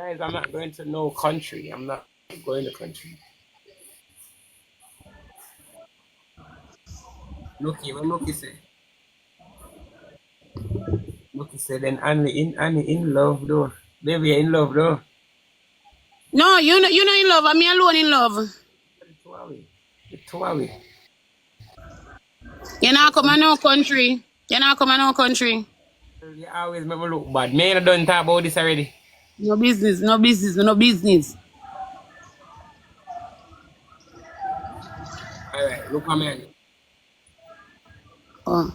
Guys, I'm not going to no country. I'm not going to country. When Loki say. Loki say then Annie in love though. Baby, you're in love though. No, you're not in love. I'm alone in love. It's too away. You're not coming no country. You're not coming no country. You always make me look bad. Me ain't done talk about this already. No business, no business, no business. Alright, look at me. Oh.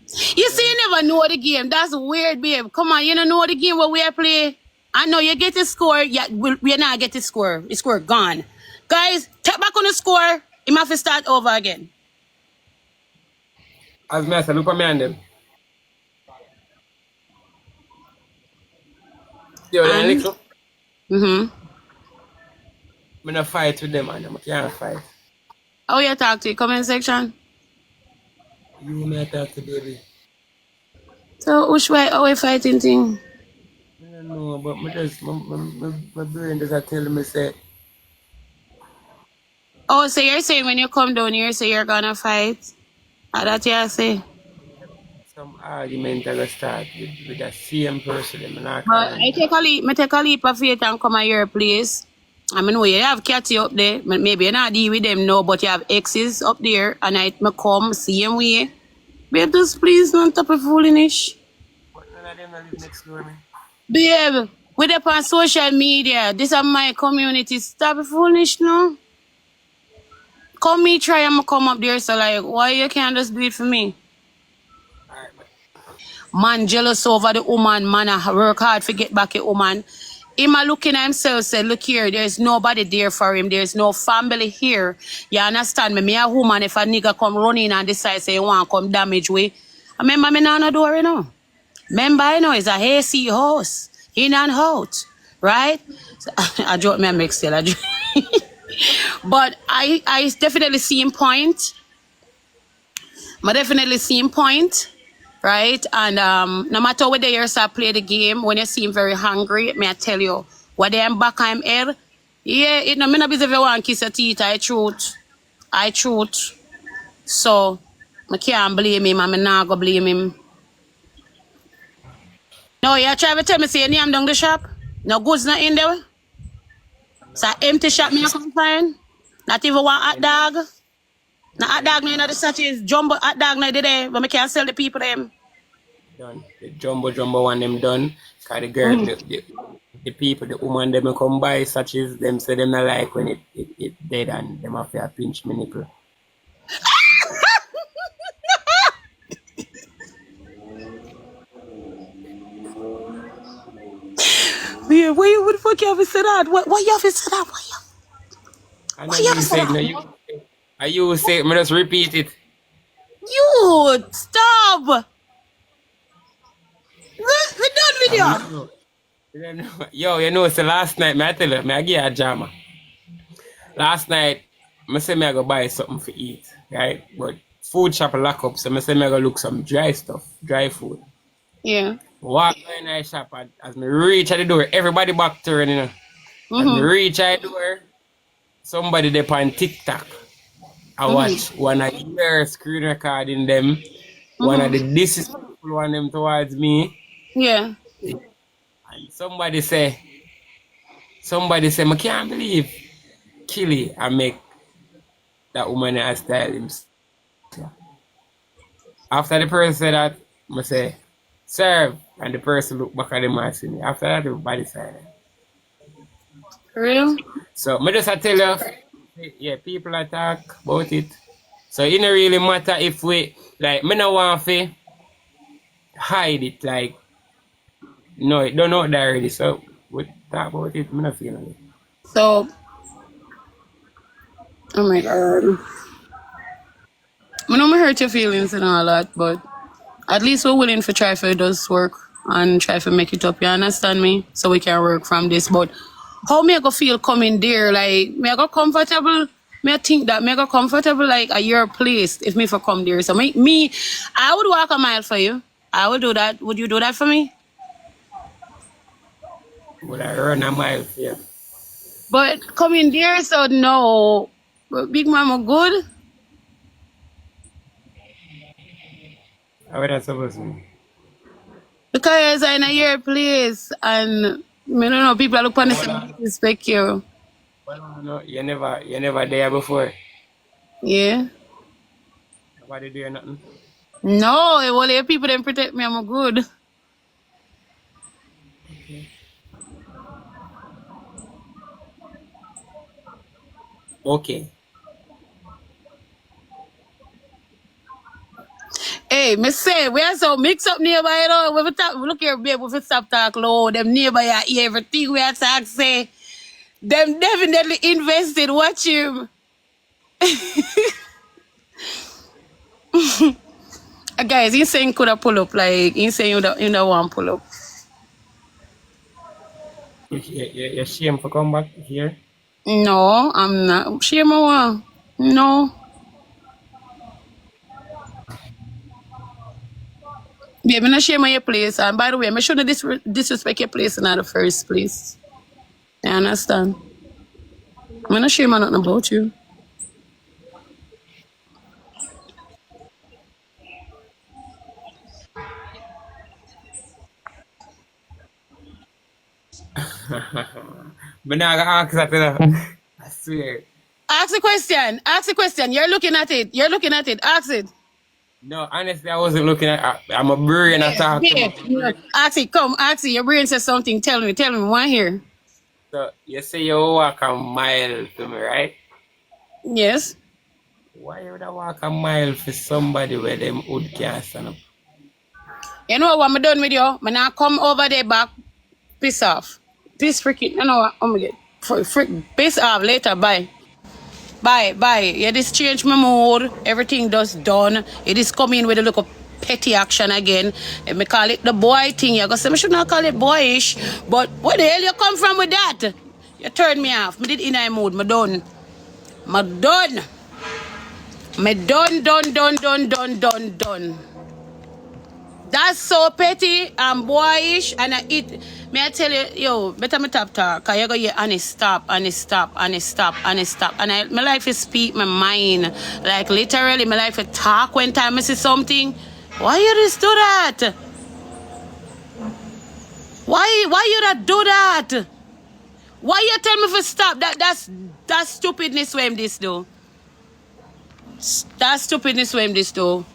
You see, you never know the game. That's weird, babe. Come on, you don't know the game what we are playing. I know you get the score. Yeah, we're not get the score. The score gone. Guys, take back on the score. You have to start over again. As me I say, look at me and them. Yo, then And little. Me no fight with them and I can't fight. how you talk to you? Comment section. You may talk to baby. So which way are we fighting thing? I don't know, but my brain does tell me say. Oh, so you're saying when you come down here, so you're gonna fight? How that you say? Some argument that start with the same person. But I take a leap of faith and come at your place. I mean, you have catty up there. Maybe you're not deal with them now, but you have exes up there, and I come same way. Babe, just please don't stop a foolish. But none of them live next door, man. Babe, we're up on social media. This is my community. Stop a foolish now. Come me try and come up there, so like, why you can't just do it for me? Alright, but Man jealous over the woman, man, I work hard to get back a woman. Him a looking at himself, said, look here, there's nobody there for him. There's no family here. You understand me? Me a woman, if a nigga come running and decide say he want to come damage way. I remember me not no door, you know. Remember, you know, it's a AC house. In and out. Right? So, I joke me a mix still. But I definitely see him point. I definitely see him point. Right? And no matter whether you start play the game, when you see him very hungry, may I tell you, what they am back on him head, yeah, it no me no busy if you want to kiss your teeth, I truth. So I can't blame him, and I not go blame him. No, you try to tell me say your name down the shop? No goods not in there? It's an empty shop me I can find. Not even one hot dog. No hot dog no in the sachets, jumbo hot dog no there, but I can't sell the people them. done. The jumbo one them done. Cause the girl, the people, the woman them come by such as them say them not like when it dead and them have to pinch me nipple. Yeah, what the fuck you have to say that? Why you have to say that? I Why know you have you to say say it, no, that? you say it, me just repeat it. You stop. We done with you. You know. Yo, you know, so last night, I tell you, I give you a drama. Last night, I say I go buy something to eat, right? But food shop lock up, so I say I go look some dry stuff, dry food. Yeah. Walk in the shop, and as me reach at the door, everybody back turn, you know. As me reach at the door, somebody there on TikTok. I watch one of your screen recording them, one of the disrespectful one them towards me. Yeah. And somebody say, I can't believe Killy and make that woman a style himself. After the person said that, I say, serve. And the person look back at them and see me. After that, everybody silent. For real? So, I just tell you, yeah, people are talk about it. So, it don't really matter if we, like, I don't want to hide it, like, no, it don't know that already. So, we talk about it, I don't feel it. So, oh my god. I know I hurt your feelings and all that, but at least we're willing to try for this work and try to make it up. You understand me? So we can work from this. But how me I go feel coming there? Like, me I go comfortable? Me I think that me I go comfortable like at your place if me for come there. So me, I would walk a mile for you. I would do that. Would you do that for me? Would I run a mile for you? But coming there, so no. But Big Mama good. How would that supposed to be? Because I'm in your place and I don't know, people look on the Hold same on. respect you. Hold on. No, you never there before. Yeah. Nobody do nothing. No, well, your people them protect me, I'm good. Okay. Hey, me say, we are so mix up nearby, you know. We talk, look here, babe, we stop talk low. Them nearby, I hear everything we are talk say. Them definitely invested. Watch him. Guys, he saying could have pull up, like, he saying you don't want pull up. You're shame for come back here. No, I'm not. Shame on. No. Babe, I'm not shame on your place. And by the way, I shouldn't disrespect your place in the first place. You understand? I'm not shame on nothing about you. But now I gotta ask that. I swear. Ask the question. Ask the question. You're looking at it. You're looking at it. Ask it. No, honestly, I wasn't looking at. I'm a brain attack to Yeah. my Yeah. brain. Ask it. Come. Ask it. Your brain says something. Tell me. Tell me. One here. So you say you walk a mile to me, right? Yes. Why would I walk a mile for somebody where them wood can't stand up? You know what I'm done with you? I'm not come over there back. Piss off. Piss freaking. You know what? I'm gonna get piss off later. Bye. Bye, bye. Yeah, this change my mood. Everything just done. It is coming with a look of petty action again. And me call it the boy thing. You go say, I should not call it boyish. But where the hell you come from with that? You turned me off. Me did in a mood. Me done. Me done. Me done. That's so petty and boyish. And may I tell you, yo, better me talk. Cause you go, yeah, honest stop. And my life is speak my mind. Like literally, my life is talk when time I see something. Why you just do that? Why you not do that? Why you tell me to stop? That's stupidness when this do. That's stupidness when this do.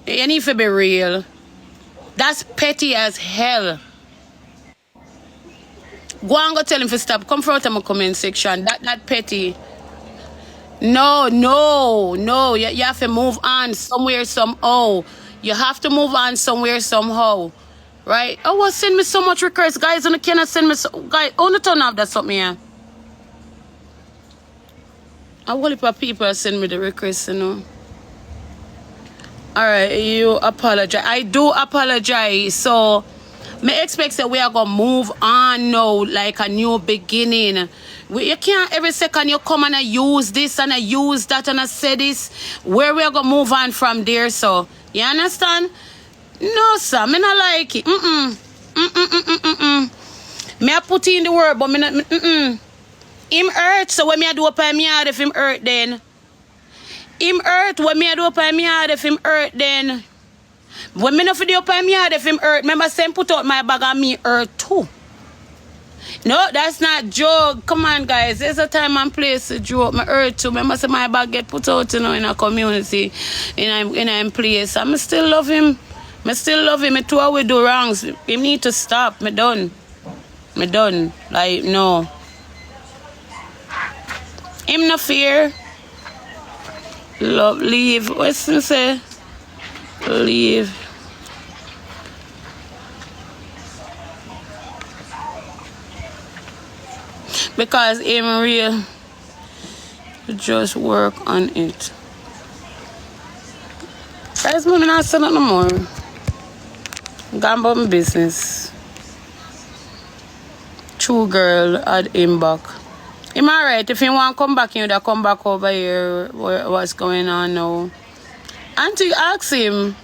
You need to be real. That's petty as hell. Go and go tell him to stop. Come from my comment section. That petty. No. You have to move on somewhere, somehow. You have to move on somewhere, somehow. Right? Oh, well, send me so much requests. Guys, you cannot send me so... Guys, only turn off that something here. I will if people send me the requests, you know. Alright, you apologize. I do apologize. So, me expect that we are going to move on now, like a new beginning. You can't every second you come and I use this and I use that and I say this. Where we are going to move on from there, so. You understand? No, sir. Me not like it. Me I put in the word, but me not... Him hurt, so when me I do up on me hard if him hurt then. Him hurt, when me I do up on me hard if him hurt then. When me not for the up on me hard if him hurt, remember saying put out my bag and me hurt too. No, that's not joke. Come on, guys. There's a time and place to joke. Me hurt too. Remember say my bag get put out, you know, in a community, in a place. I still love him. Me still love him. Me too we do wrongs. Him need to stop. Me done. Like, no. Him no fear. Love, leave. What's he say? Leave. Because him real. Just work on it. Guys, me not say nothing more. Gone about my business. True girl had him back. Him alright. If he want to come back, you know, come back over here. What's going on now? Auntie, ask him.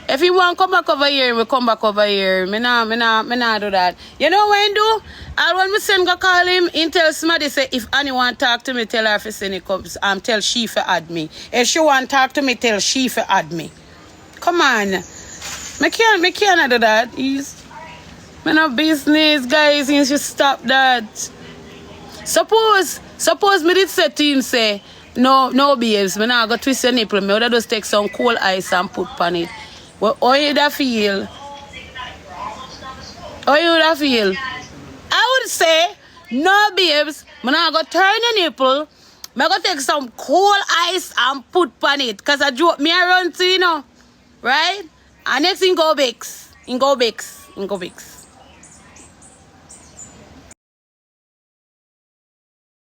If you want come back over here, we come back over here. Me nah do that. You know when do? And when me send go call him, he tell somebody say if anyone talk to me, tell her if send it comes. Tell she for add me. If she want talk to me, tell she for add me. Come on. Me can't do that. Me no business, guys. You should stop that. Suppose me did say to him say, no babes, me nah go twist your nipple. Me would just take some cold ice and put on it. Well, how you da feel? How you da feel? I would say, no babes, me nah go turn your nipple. Me go take some cold ice and put on it. Cause I joke me around to, you know. Right? And next thing go Bix. In go Bix.